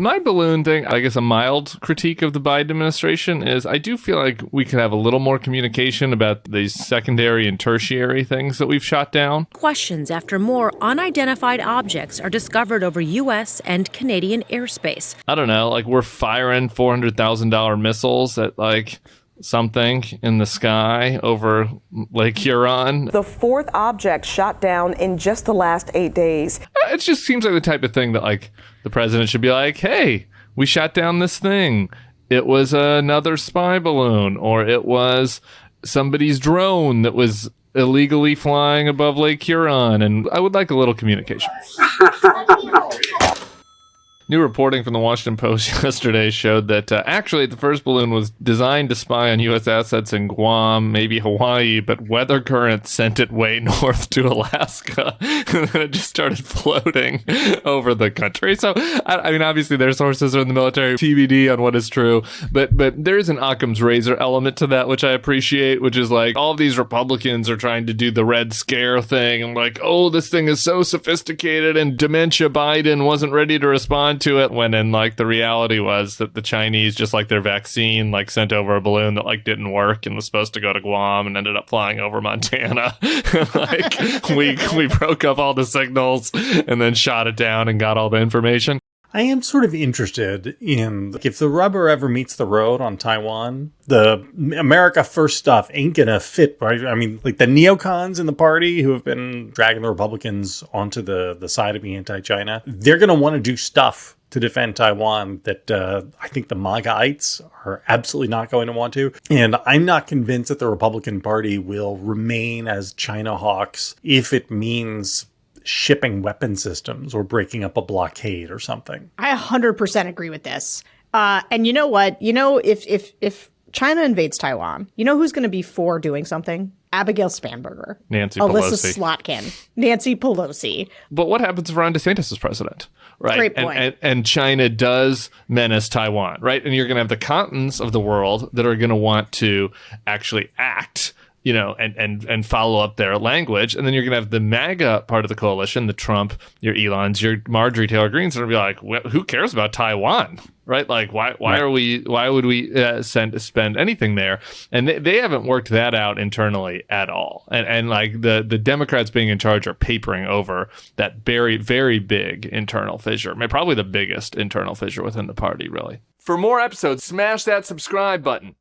My balloon thing, I guess a mild critique of the Biden administration is I do feel like we could have a little more communication about these secondary and tertiary things that we've shot down. Questions after more unidentified objects are discovered over U.S. and Canadian airspace. I don't know, like we're firing $400,000 missiles at like something in the sky over Lake Huron. The fourth object shot down in just the last 8 days. It just seems like the type of thing that like the president should be like, hey, we shot down this thing. It was another spy balloon, or it was somebody's drone that was illegally flying above Lake Huron. And I would like a little communication. New reporting from the Washington Post yesterday showed that actually the first balloon was designed to spy on U.S. assets in Guam, maybe Hawaii, but weather currents sent it way north to Alaska, and then it just started floating over the country. So, I mean, obviously their sources are in the military, TBD on what is true, but there's an Occam's razor element to that, which I appreciate, which is like all of these Republicans are trying to do the Red Scare thing, and like, oh, this thing is so sophisticated, and dementia Biden wasn't ready to respond to it, when in like the reality was that the Chinese, just like their vaccine, like sent over a balloon that like didn't work and was supposed to go to Guam and ended up flying over Montana. Like we broke up all the signals and then shot it down and got all the information. I am sort of interested in if the rubber ever meets the road on Taiwan, the America First stuff ain't gonna fit, right? I mean, like the neocons in the party who have been dragging the Republicans onto the side of being anti-China, they're gonna want to do stuff to defend Taiwan that I think the MAGAites are absolutely not going to want to. And I'm not convinced that the Republican Party will remain as China hawks if it means shipping weapon systems or breaking up a blockade or something. I 100% agree with this. And you know what? You know, if China invades Taiwan, you know who's going to be for doing something? Abigail Spanberger. Nancy Alyssa Pelosi. Slotkin. Nancy Pelosi. But what happens if Ron DeSantis is president? Right. Great point. And China does menace Taiwan, right? And you're going to have the continents of the world that are going to want to actually act, you know, and follow up their language. And then you're going to have the MAGA part of the coalition, the Trump, your Elons, your Marjorie Taylor Greenes, that will be like, well, who cares about Taiwan? Right? Like, why would we spend anything there? And they haven't worked that out internally at all. And like the Democrats being in charge are papering over that very, very big internal fissure. I mean, probably the biggest internal fissure within the party, really. For more episodes, smash that subscribe button.